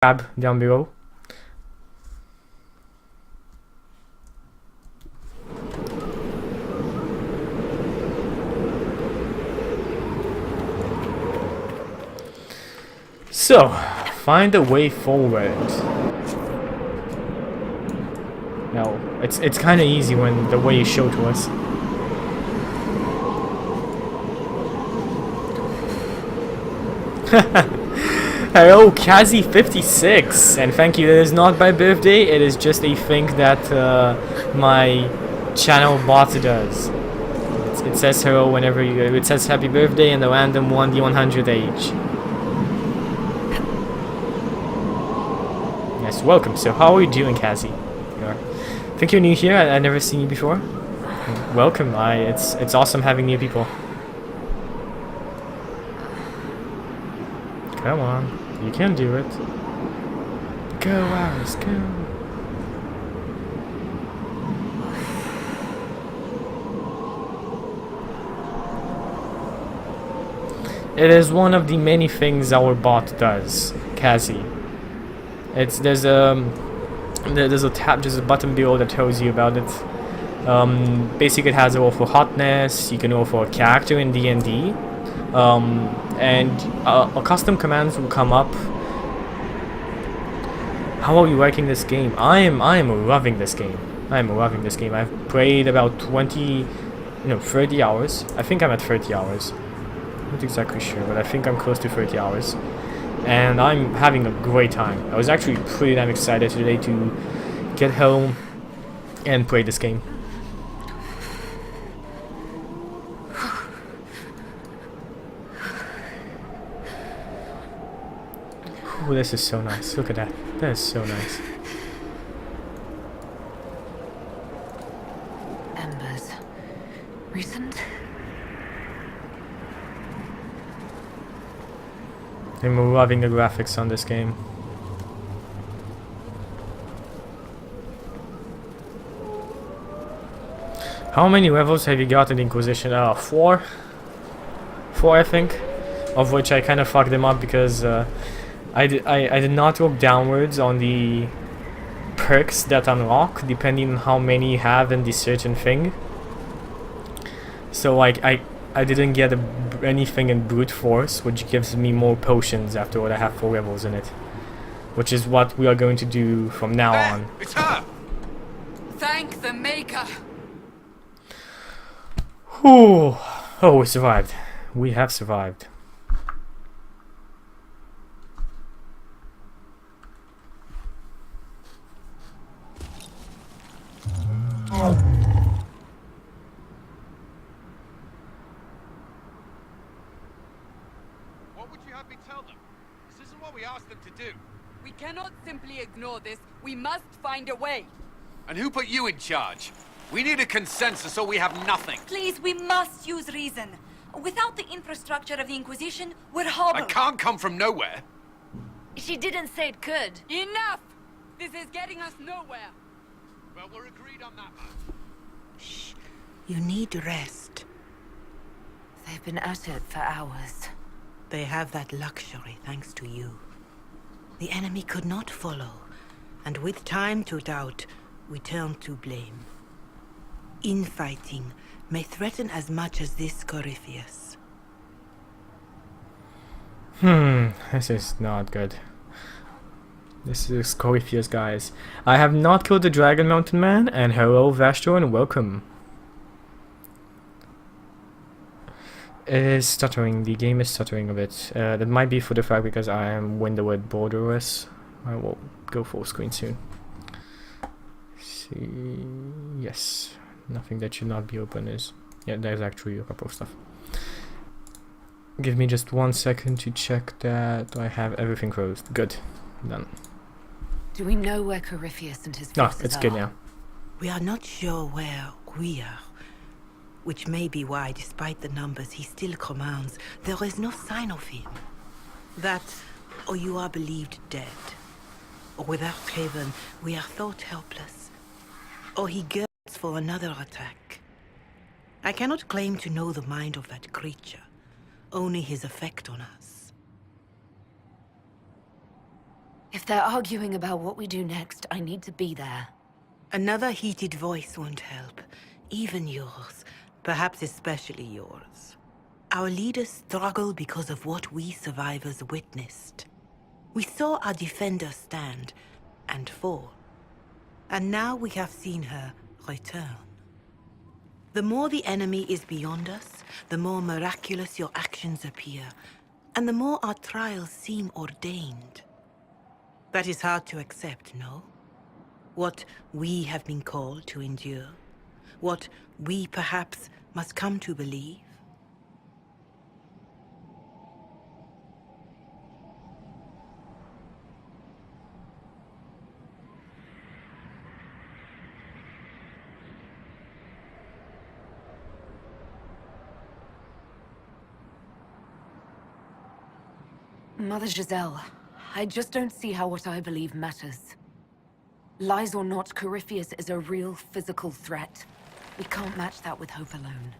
tab down below. So, find a way forward. No, it's kind of easy when the way is shown to us. Hello, Kazi56, and thank you. It is not my birthday. It is just a thing that my channel bot does. It says hello whenever you. It says happy birthday and the random 1d100 age. Yes, welcome. So, how are you doing, Kazi? I think you're new here. I've never seen you before. Welcome. It's awesome having new people. Come on, you can do it. Go, Alice, go. It is one of the many things our bot does, Kazi. There's a tab, just a button below that tells you about it. Basically, it has a roll for hotness. You can roll for a character in D&D. And custom commands will come up. How are you liking this game? I am loving this game. I am loving this game. I've played about 30 hours. I think I'm at 30 hours. I'm not exactly sure, but I think I'm close to 30 hours. And I'm having a great time. I was actually pretty damn excited today to get home and play this game. Oh, this is so nice. Look at that. That is so nice. Embers. Recent? I'm loving the graphics on this game. How many levels have you got in Inquisition? 4? 4, I think. Of which I kind of fucked them up because I did not look downwards on the perks that unlock depending on how many you have in the certain thing. So like I didn't get anything in brute force, which gives me more potions after what I have 4 levels in it, which is what we are going to do from now on. It's her. Thank the Maker. Whew. Oh, we survived. We have survived. What would you have me tell them? This isn't what we asked them to do. We cannot simply ignore this. We must find a way. And who put you in charge? We need a consensus or we have nothing. Please, we must use reason. Without the infrastructure of the Inquisition, we're hobbled. I can't come from nowhere. She didn't say it could. Enough! This is getting us nowhere. Well, we're agreed on that much. Shh. You need rest. They've been at it for hours. They have that luxury thanks to you. The enemy could not follow, and with time to doubt, we turn to blame. Infighting may threaten as much as this Corypheus. This is not good. This is Corypheus, guys. I have not killed the Dragon Mountain Man, and hello Vashtor and welcome. It is stuttering, the game is stuttering a bit. That might be for the fact because I am windowed borderless. I will go full screen soon. See, yes, nothing that should not be open is. Yeah, there's actually a couple of stuff. Give me just 1 second to check that I have everything closed. Good, done. Do we know where Corypheus and his No, forces it's good are? now. We are not sure where we are, which may be why, despite the numbers he still commands, there is no sign of him. That, or you are believed dead. Or without Haven, we are thought helpless. Or he girds for another attack. I cannot claim to know the mind of that creature, only his effect on us. If they're arguing about what we do next, I need to be there. Another heated voice won't help. Even yours. Perhaps especially yours. Our leaders struggle because of what we survivors witnessed. We saw our defender stand and fall. And now we have seen her return. The more the enemy is beyond us, the more miraculous your actions appear, and the more our trials seem ordained. That is hard to accept, no? What we have been called to endure, what we perhaps must come to believe. Mother Giselle, I just don't see how what I believe matters. Lies or not, Corypheus is a real physical threat. We can't match that with hope alone.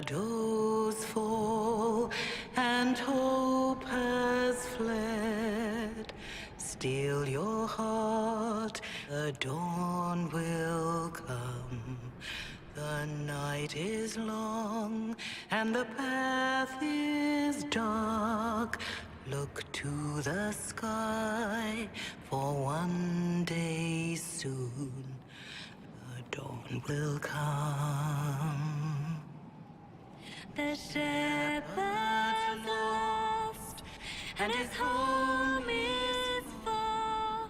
Shadows fall and hope has fled. Still your heart, the dawn will come. The night is long and the path is dark. Look to the sky, for one day soon the dawn will come. The shepherd's lost, and his home is far.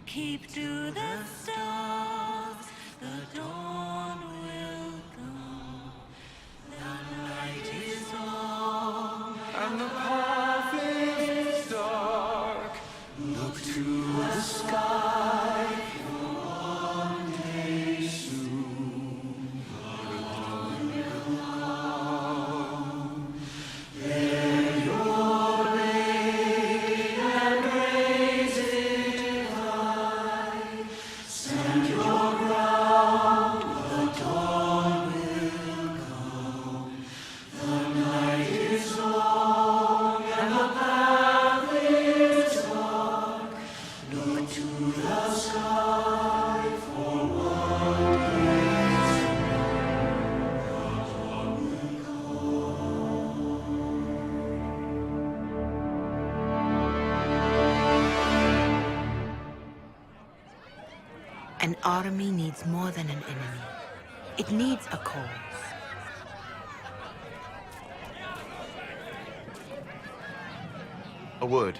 Keep to the stars, the dawn will come. The night is long, and the path is dark. Look to the sky, for one day soon the dawn will come. Bear your blade and raise it high. Stand your ground, the dawn will come. The night is long and the path is dark. Look to the sky, for one day soon the dawn will come. An army needs more than an enemy. It needs a cause. A word.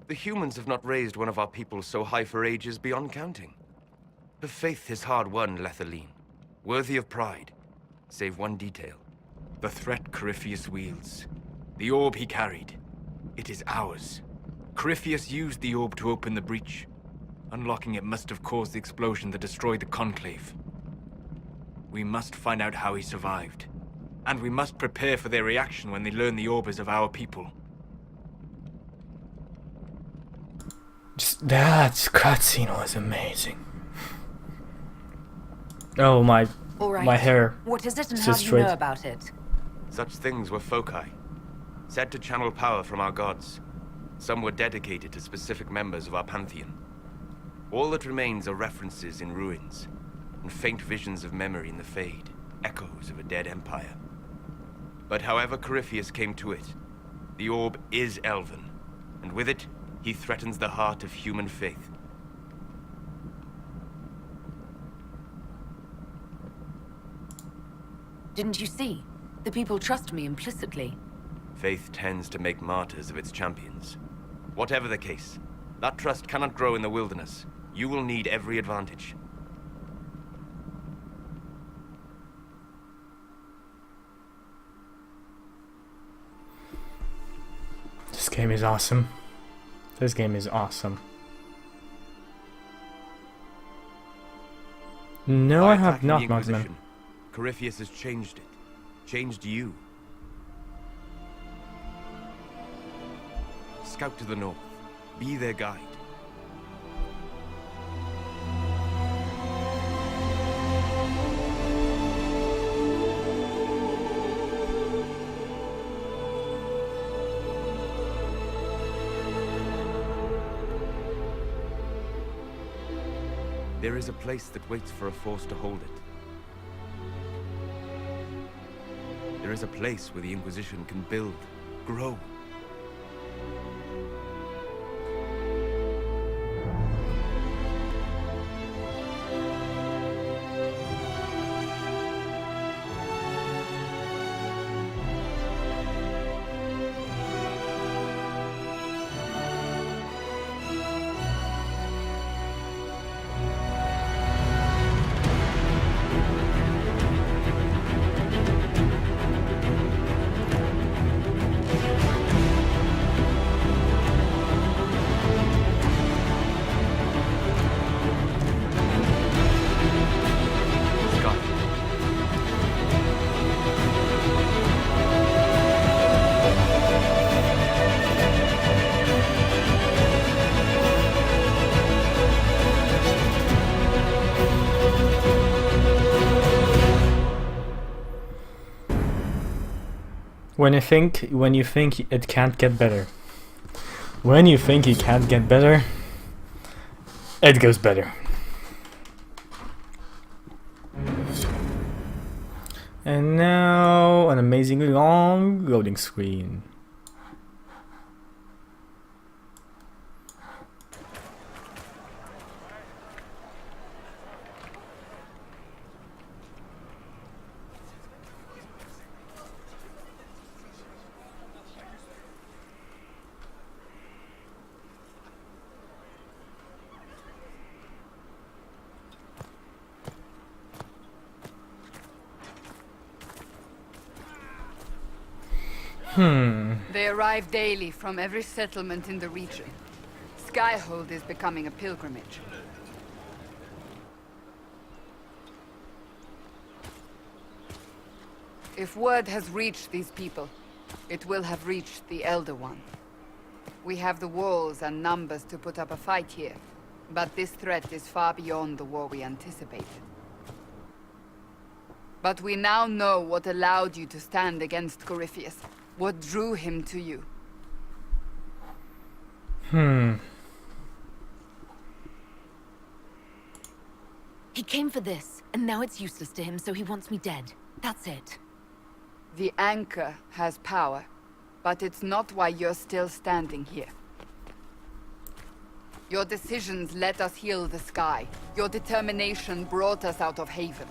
The humans have not raised one of our people so high for ages beyond counting. Her faith is hard-won, Lethaline, worthy of pride, save one detail. The threat Corypheus wields. The orb he carried. It is ours. Corypheus used the orb to open the breach. Unlocking it must have caused the explosion that destroyed the Conclave. We must find out how he survived. And we must prepare for their reaction when they learn the orb is of our people. Just that cutscene was amazing. Oh my, All right. my hair. What is it and It's how just do you know straight. about it? Such things were foci, said to channel power from our gods. Some were dedicated to specific members of our pantheon. All that remains are references in ruins, and faint visions of memory in the Fade, echoes of a dead empire. But however Corypheus came to it, the orb is elven, and with it, he threatens the heart of human faith. Didn't you see? The people trust me implicitly. Faith tends to make martyrs of its champions. Whatever the case, that trust cannot grow in the wilderness. You will need every advantage. This game is awesome. This game is awesome. No, By I have attacking not, the Marksman. Inquisition, Corypheus has changed it. Changed you. Scout to the north. Be their guide. There is a place that waits for a force to hold it. There is a place where the Inquisition can build, grow. When you think it can't get better. When you think it can't get better, it goes better. And now an amazingly long loading screen. They arrive daily from every settlement in the region. Skyhold is becoming a pilgrimage. If word has reached these people, it will have reached the Elder One. We have the walls and numbers to put up a fight here, but this threat is far beyond the war we anticipated. But we now know what allowed you to stand against Corypheus. What drew him to you? He came for this, and now it's useless to him, so he wants me dead. That's it. The anchor has power, but it's not why you're still standing here. Your decisions let us heal the sky. Your determination brought us out of Haven.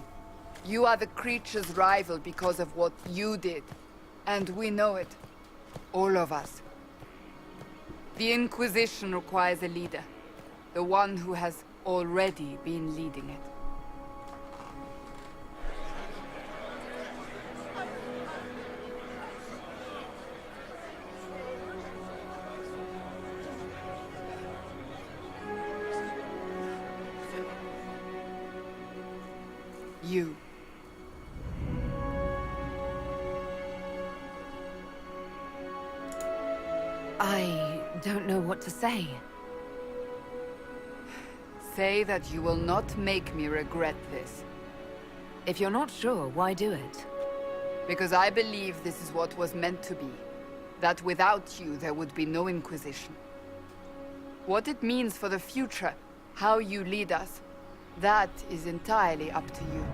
You are the creature's rival because of what you did. And we know it. All of us. The Inquisition requires a leader. The one who has already been leading it. You. I don't know what to say. Say that you will not make me regret this. If you're not sure, why do it? Because I believe this is what was meant to be. That without you, there would be no Inquisition. What it means for the future, how you lead us, that is entirely up to you.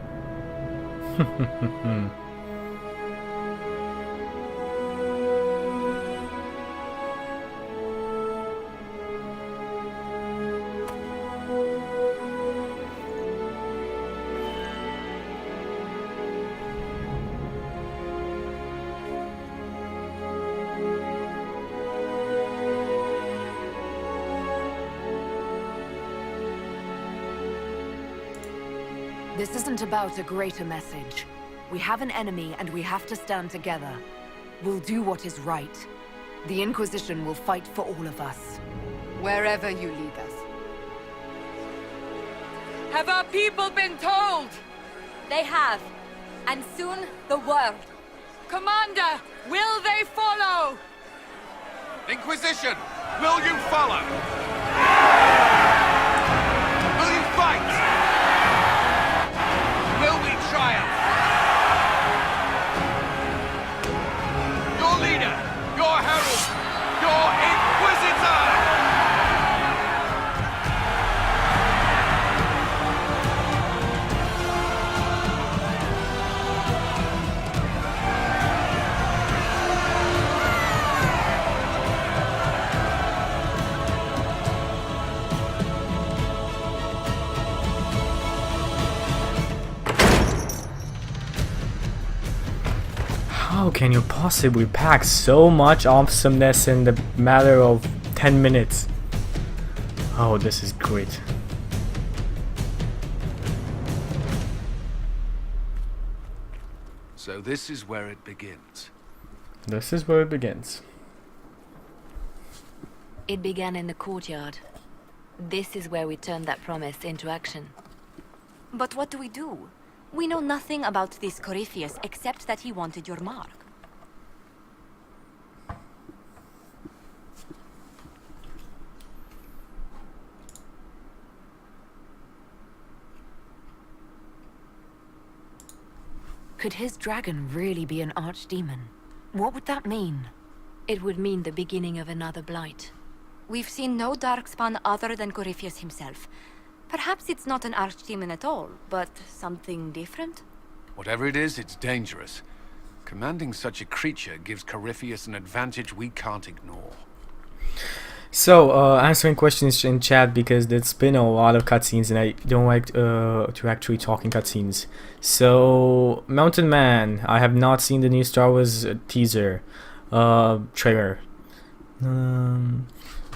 This isn't about a greater message. We have an enemy and we have to stand together. We'll do what is right. The Inquisition will fight for all of us. Wherever you lead us. Have our people been told? They have. And soon, the world. Commander, will they follow? Inquisition, will you follow? Will you fight? Will we triumph? Your leader, your herald, your Inquisitor! How can you possibly pack so much awesomeness in the matter of 10 minutes? Oh, this is great. So this is where it begins. This is where it begins. It began in the courtyard. This is where we turned that promise into action. But what do we do? We know nothing about this Corypheus except that he wanted your mark. Could his dragon really be an archdemon? What would that mean? It would mean the beginning of another blight. We've seen no darkspawn other than Corypheus himself. Perhaps it's not an archdemon at all, but something different? Whatever it is, it's dangerous. Commanding such a creature gives Corypheus an advantage we can't ignore. So, answering questions in chat because there's been a lot of cutscenes and I don't like to actually talk in cutscenes. So, Mountain Man, I have not seen the new Star Wars teaser trailer.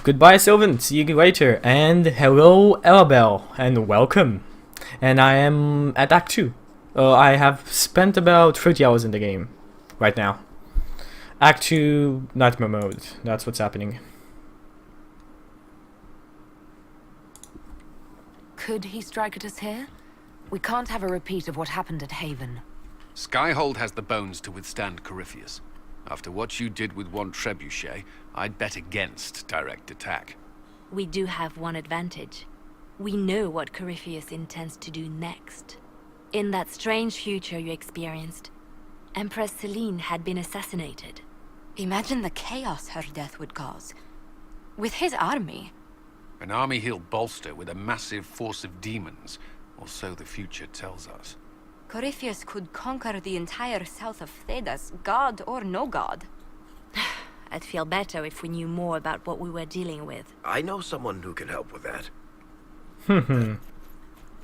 Goodbye, Sylvan. See you later. And hello, Elabelle, and welcome. And I am at Act 2. I have spent about 30 hours in the game right now. Act 2 Nightmare Mode. That's what's happening. Could he strike at us here? We can't have a repeat of what happened at Haven. Skyhold has the bones to withstand Corypheus. After what you did with one trebuchet, I'd bet against direct attack. We do have one advantage. We know what Corypheus intends to do next. In that strange future you experienced, Empress Celine had been assassinated. Imagine the chaos her death would cause. With his army. An army he'll bolster with a massive force of demons, or so the future tells us. Corypheus could conquer the entire south of Thedas, god or no god. I'd feel better if we knew more about what we were dealing with. I know someone who can help with that.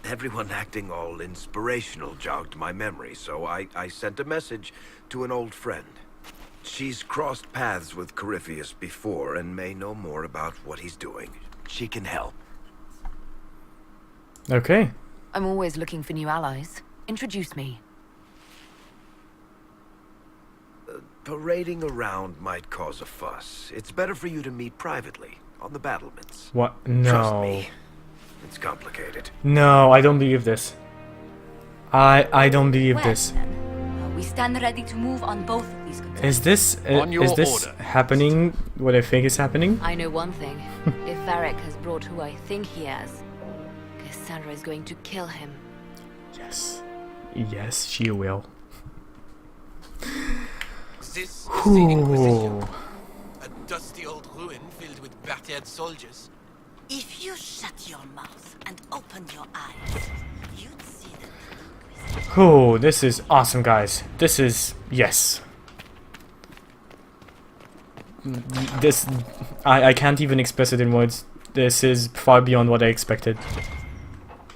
Everyone acting all inspirational jogged my memory, so I sent a message to an old friend. She's crossed paths with Corypheus before and may know more about what he's doing. She can help. Okay. I'm always looking for new allies. Introduce me. Parading around might cause a fuss. It's better for you to meet privately, on the battlements. What? No. Trust me, it's complicated. No, I don't believe this. I don't believe Well, this. then, we stand ready to move on both of these concerns. Is this On your is this order. happening? What I think is happening? I know one thing. If Varric has brought who I think he has, Cassandra is going to kill him. Yes. Yes, she will. This is the Inquisition. Ooh. A dusty old ruin filled with battered soldiers. If you shut your mouth and open your eyes, you'd see that. Oh, this is awesome, guys. This is yes. This I can't even express it in words. This is far beyond what I expected.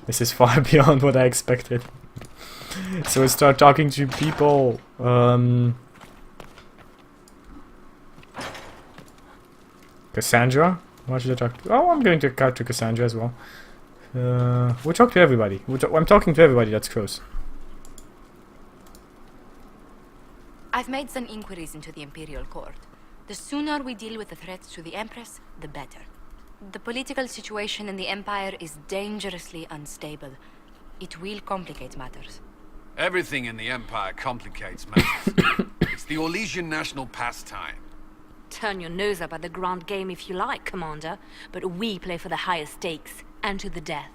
This is far beyond what I expected. So I start talking to people. Cassandra? Why should I talk to? Oh, I'm going to talk to Cassandra as well. We'll talk to everybody. I'm talking to everybody that's close. I've made some inquiries into the Imperial Court. The sooner we deal with the threats to the Empress, the better. The political situation in the Empire is dangerously unstable. It will complicate matters. Everything in the Empire complicates matters. It's the Orlesian national pastime. Turn your nose up at the grand game if you like, Commander, but we play for the highest stakes, and to the death.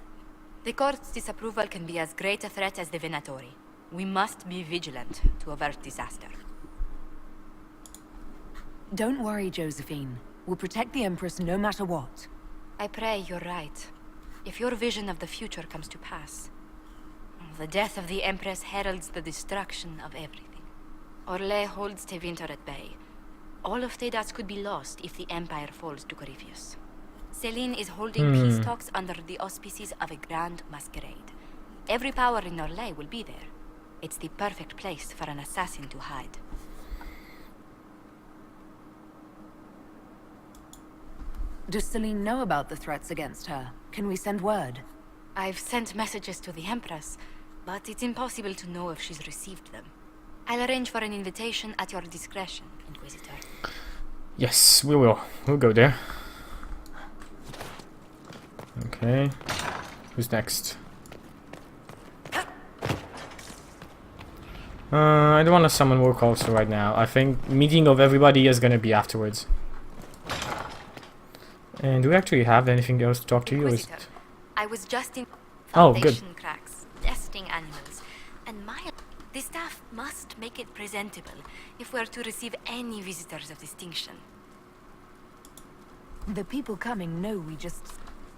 The court's disapproval can be as great a threat as the Venatori. We must be vigilant to avert disaster. Don't worry, Josephine. We'll protect the Empress no matter what. I pray you're right. If your vision of the future comes to pass, the death of the Empress heralds the destruction of everything. Orlais holds Tevinter at bay. All of Tedas could be lost if the Empire falls to Corypheus. Selene is holding peace talks under the auspices of a grand masquerade. Every power in Orlais will be there. It's the perfect place for an assassin to hide. Does Selene know about the threats against her? Can we send word? I've sent messages to the Empress, but it's impossible to know if she's received them. I'll arrange for an invitation at your discretion, Inquisitor. Yes, we will. We'll go there. Okay. Who's next? I don't want to summon work also right now. I think meeting of everybody is gonna be afterwards. And do we actually have anything else to talk to you? Or is it... I was just in Oh, good. foundation cracks, testing animals, and the staff must make it presentable if we're to receive any visitors of distinction. The people coming know we just...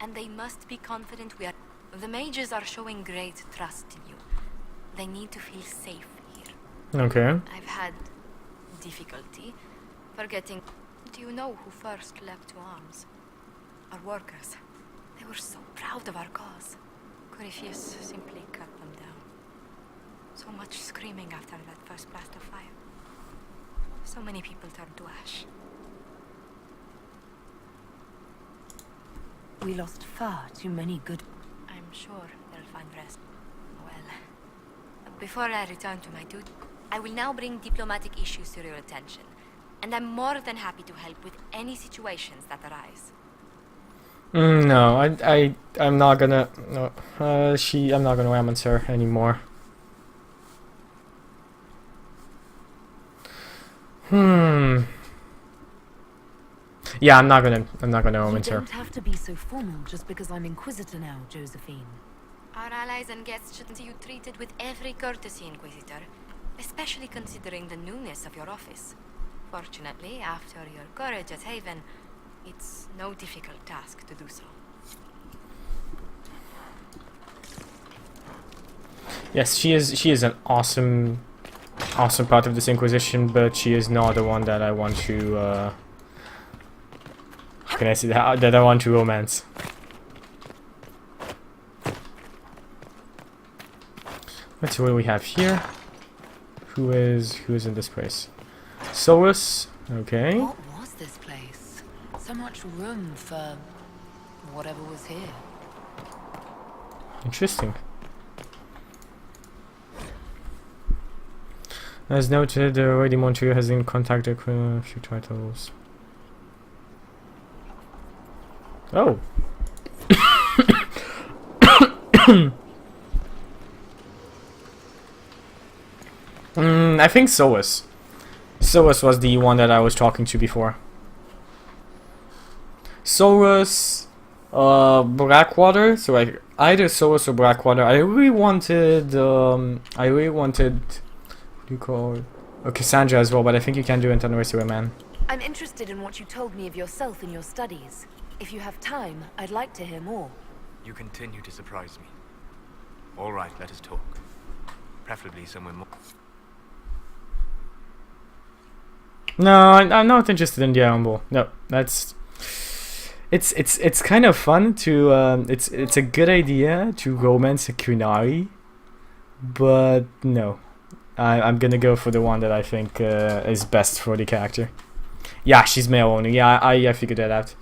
And they must be confident we are... The mages are showing great trust in you. They need to feel safe here. Okay. I've had difficulty forgetting... Do you know who first leapt to arms? Our workers. They were so proud of our cause. Corypheus simply cut them down. So much screaming after that first blast of fire. So many people turned to ash. We lost far too many good... I'm sure they'll find rest. Well, before I return to my duty, I will now bring diplomatic issues to your attention. And I'm more than happy to help with any situations that arise. No, I'm not gonna... No, I'm not gonna ramance her anymore. Yeah, I'm not gonna romance her. You don't have to be so formal just because I'm Inquisitor now, Josephine. Our allies and guests should see you treated with every courtesy, Inquisitor. Especially considering the newness of your office. Fortunately, after your courage at Haven, it's no difficult task to do so. Yes, she is an awesome part of this Inquisition, but she is not the one that I want to how can I say that I want to romance. Let's see what we have here. Who is in this place? Solas, okay. What was this place? So much room for whatever was here. Interesting. As noted, Lady Montague has in contact with a few titles. Oh. I think Solas. Solas was the one that I was talking to before. Solas, Blackwater. So like either Solas or Blackwater. I really wanted. What do you call it? Cassandra as well, but I think you can do it on Rescue Man. I'm interested in what you told me of yourself in your studies. If you have time, I'd like to hear more. You continue to surprise me. All right, let us talk. Preferably somewhere more... No, I'm not interested in the Humble. No, that's... It's kind of fun to... It's a good idea to romance a Kunari, but no. I'm gonna go for the one that I think is best for the character. Yeah, she's male only. Yeah, I figured that out.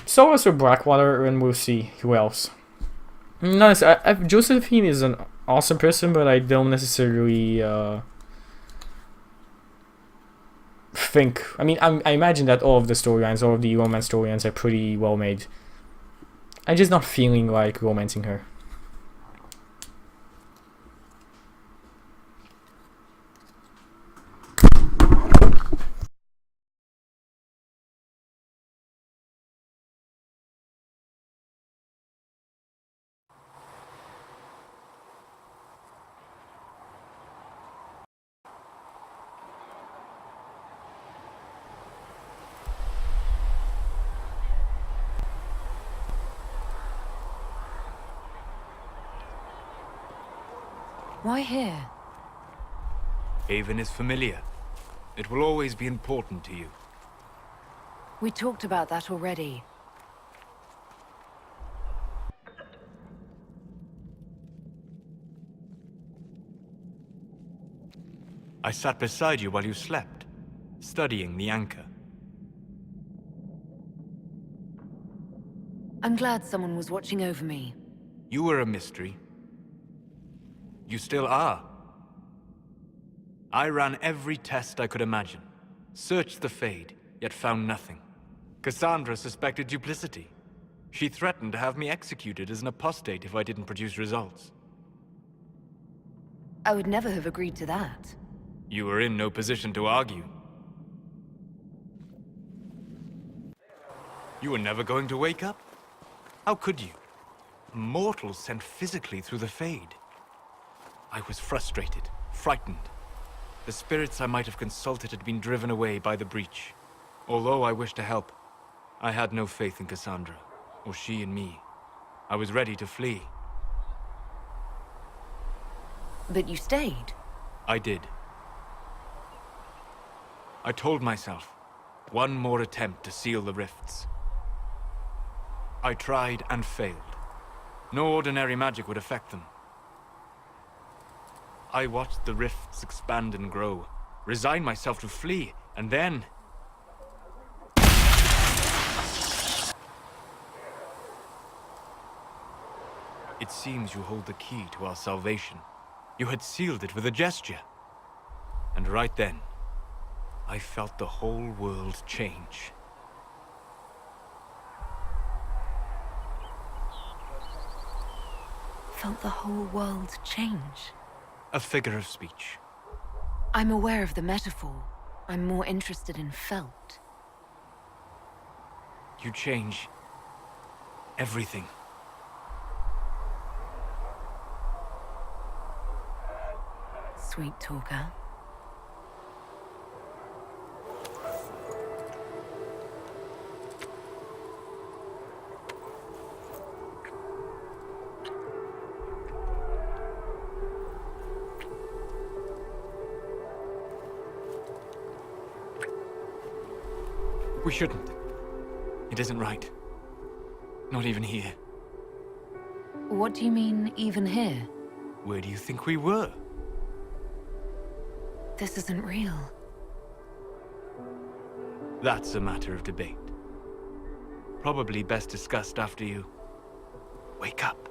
Solas or Blackwater, and we'll see who else. Nice. Josephine is an awesome person, but I don't necessarily think... I mean, I imagine that all of the storylines, all of the romance storylines are pretty well made. I'm just not feeling like romancing her. Why here? Haven is familiar. It will always be important to you. We talked about that already. I sat beside you while you slept, studying the anchor. I'm glad someone was watching over me. You were a mystery. You still are. I ran every test I could imagine. Searched the Fade, yet found nothing. Cassandra suspected duplicity. She threatened to have me executed as an apostate if I didn't produce results. I would never have agreed to that. You were in no position to argue. You were never going to wake up? How could you? A mortal sent physically through the Fade. I was frustrated, frightened. The spirits I might have consulted had been driven away by the breach. Although I wished to help, I had no faith in Cassandra, or she in me. I was ready to flee. But you stayed. I did. I told myself, one more attempt to seal the rifts. I tried and failed. No ordinary magic would affect them. I watched the rifts expand and grow, resigned myself to flee, and then... It seems you hold the key to our salvation. You had sealed it with a gesture. And right then, I felt the whole world change. Felt the whole world change. A figure of speech. I'm aware of the metaphor. I'm more interested in felt. You change everything. Sweet talker. We shouldn't. It isn't right. Not even here. What do you mean, even here? Where do you think we were? This isn't real. That's a matter of debate. Probably best discussed after you wake up.